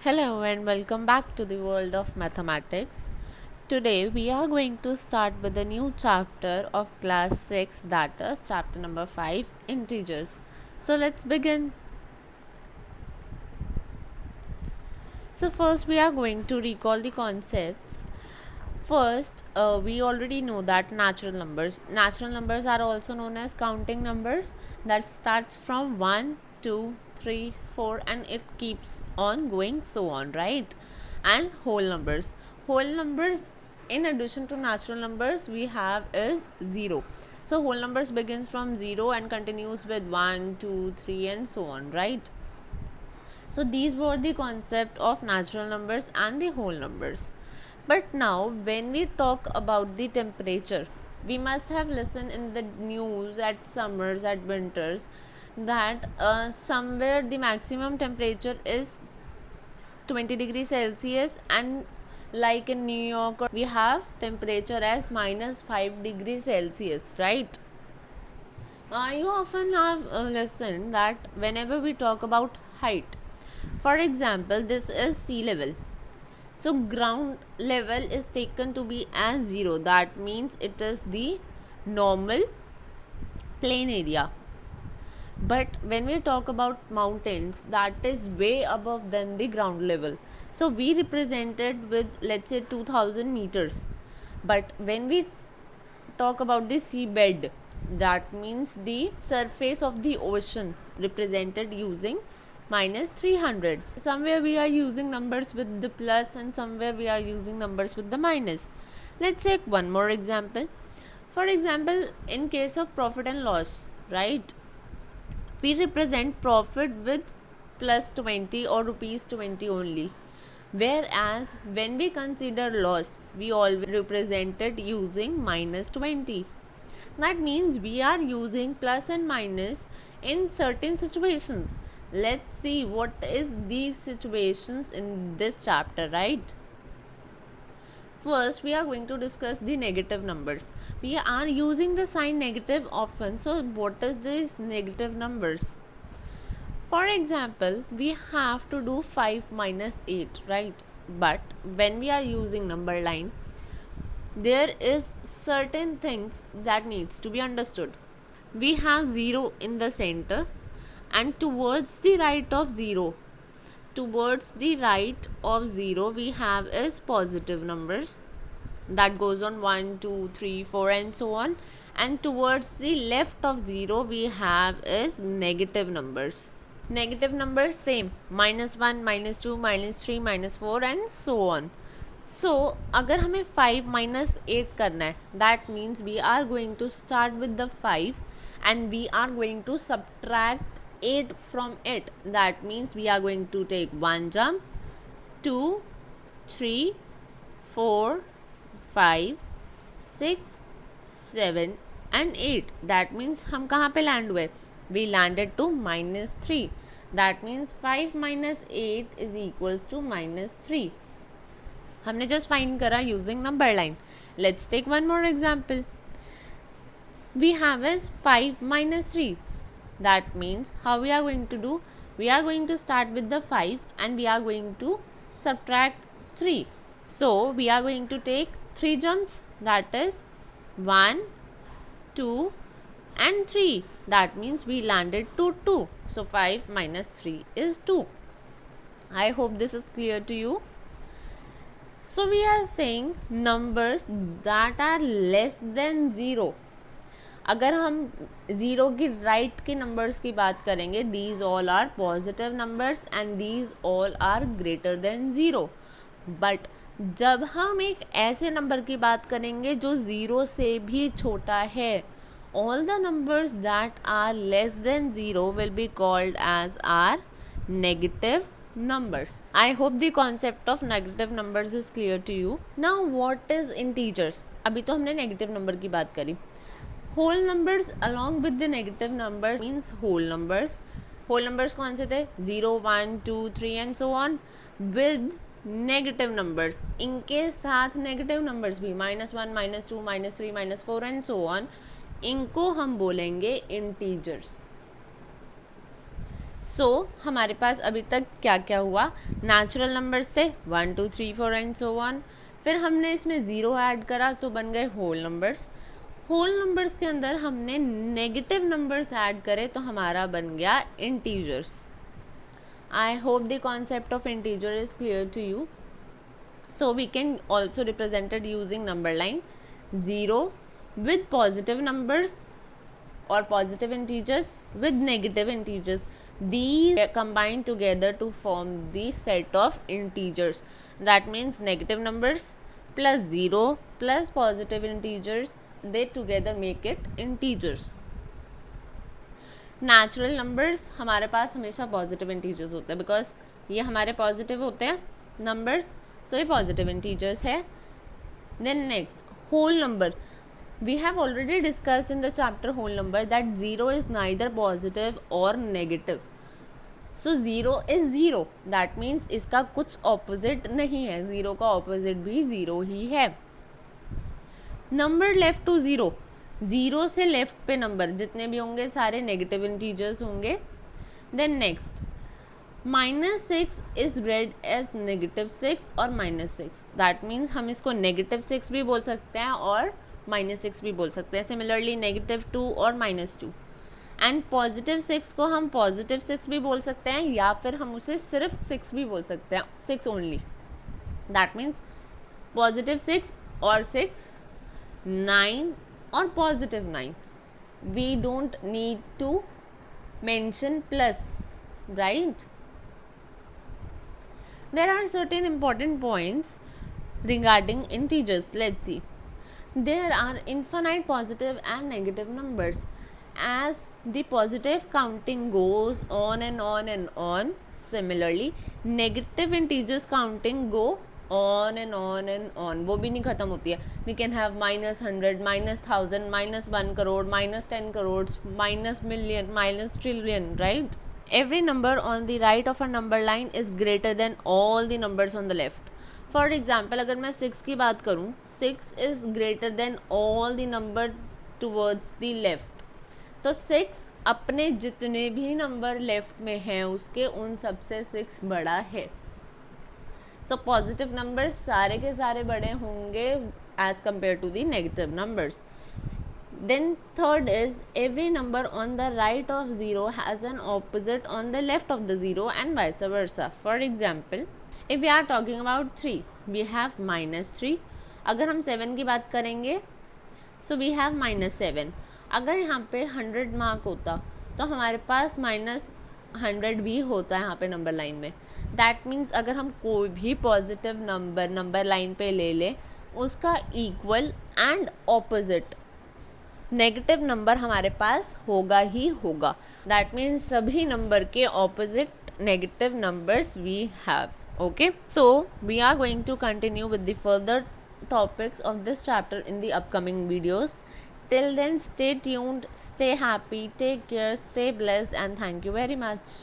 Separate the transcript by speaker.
Speaker 1: Hello and welcome back to the world of mathematics. Today we are going to start with a new chapter of class 6, that is chapter number 5, integers. So let's begin. So first we are going to recall the concepts. First, we already know that natural numbers are also known as counting numbers, that starts from 1, 2, 3, 4, and it keeps on going so on, right? And whole numbers in addition to natural numbers we have is 0. So whole numbers begins from 0 and continues with 1, 2, 3, and so on, right? So these were the concept of natural numbers and the whole numbers. But now when we talk about the temperature, we must have listened in the news at summers, at winters, that somewhere the maximum temperature is 20 degrees Celsius, and like in New York we have temperature as minus 5 degrees Celsius, right? You often have listened that whenever we talk about height, for example, this is sea level. So ground level is taken to be as 0. That means it is the normal plain area. But when we talk about mountains, that is way above than the ground level. So we represented with, let's say, 2000 meters. But when we talk about the seabed, that means the surface of the ocean, represented using minus 300. Somewhere we are using numbers with the plus and somewhere we are using numbers with the minus. Let's take one more example. For example, in case of profit and loss, right, we represent profit with plus 20 or rupees 20 only, whereas when we consider loss we always represent it using minus 20. That means we are using plus and minus in certain situations. Let's see what is these situations in this chapter, right? First, we are going to discuss the negative numbers. We are using the sign negative often. So, what is these negative numbers? For example, we have to do 5 minus 8, right? But when we are using number line, there is certain things that needs to be understood. We have 0 in the center, and towards the right of 0, we have is positive numbers, that goes on 1, 2, 3, 4, and so on, and towards the left of 0 we have is negative numbers. Negative numbers same, minus 1, minus 2, minus 3, minus 4, and so on. So अगर हमें 5 minus 8 करना है, that means we are going to start with the 5 and we are going to subtract 8 from it. That means we are going to take one jump, 2, 3, 4, 5, 6, 7 and 8. That means हम कहाँ पे land हुए? We landed to minus 3. That means 5 minus 8 is equals to minus 3. हमने just find करा using number line. Let's take one more example. We have is 5 minus 3. That means how we are going to do? We are going to start with the 5 and we are going to subtract 3. So we are going to take 3 jumps, that is 1, 2 and 3. That means we landed to 2. So 5 minus 3 is 2. I hope this is clear to you. So we are saying numbers that are less than 0. अगर हम 0 की right के numbers की बात करेंगे, these all are positive numbers and these all are greater than 0. But जब हम एक ऐसे नंबर की बात करेंगे जो 0 से भी छोटा है, all the numbers that are less than 0 will be called as our negative numbers. I hope the concept of negative numbers is clear to you. Now what is integers? अभी तो हमने negative number की बात करी. Whole numbers along with the negative numbers means whole numbers. Whole numbers कौन से थे? 0, 1, 2, 3 and so on. With negative numbers, इनके साथ negative numbers भी minus 1, minus 2, minus 3, minus 4 and so on, इनको हम बोलेंगे integers. हमारे पास अभी तक क्या क्या हुआ, नेचुरल नंबर्स थे 1 2 3 4 एंड सो ऑन, फिर हमने इसमें ज़ीरो ऐड करा तो बन गए होल नंबर्स। होल नंबर्स के अंदर हमने नेगेटिव नंबर्स ऐड करे तो हमारा बन गया integers. I hope the concept of integer is clear to you. So we can also represent it using number line 0 with positive numbers or positive integers with negative integers. These combine together to form the set of integers. That means negative numbers plus 0 plus positive integers, they together make it integers. Natural numbers हमारे पास हमेशा positive integers होते हैं because ये हमारे positive होते हैं numbers, so ये positive integers है। Then next whole number, we have already discuss in the chapter whole number that zero is neither positive और negative. So zero is zero, that means इसका कुछ opposite नहीं है, zero का opposite भी zero ही है। Number left to zero, zero से लेफ्ट पे नंबर जितने भी होंगे सारे नेगेटिव इंटीजर्स होंगे। Then next -6 is read as -6 और -6, दैट मीन्स हम इसको -6 भी बोल सकते हैं और -6 भी बोल सकते हैं। सिमिलरली -2 और -2 एंड +6 को हम +6 भी बोल सकते हैं या फिर हम उसे सिर्फ 6 भी बोल सकते हैं, 6 ओनली, दैट मीन्स +6 और 6 9 और +9। We don't need to mention plus, right? There are certain important points regarding integers. Let's see. There are infinite positive and negative numbers. As the positive counting goes on and on and on, similarly negative integers counting go on and on and on, वो भी नहीं ख़त्म होती है। We can have -100, -1000, -1 crore, -10 crores, -million, -trillion, right? Every number on the right of a number line is greater than all the numbers on the left. For example, अगर मैं 6 की बात करूँ, 6 is greater than all the number towards the left. तो 6 अपने जितने भी number left में हैं उसके उन सबसे 6 बड़ा है। सो पॉजिटिव नंबर्स सारे के सारे बड़े होंगे as compare to the negative numbers. Then third is every number on the right of 0 has an opposite on the left of the 0 and vice versa. For example, if we are talking about 3, we have -3. अगर हम 7 की बात करेंगे so we have -7. अगर यहाँ पे 100 mark होता तो हमारे पास -100 भी होता है यहाँ पे नंबर लाइन में। दैट मीन्स अगर हम कोई भी पॉजिटिव नंबर लाइन पे ले लें उसका equal and opposite negative number हमारे पास होगा ही होगा। दैट मीन्स सभी नंबर के opposite negative numbers we have. Okay, so we are going to continue with the further topics of this chapter in the upcoming videos. Till then, stay tuned, stay happy, take care, stay blessed, and thank you very much.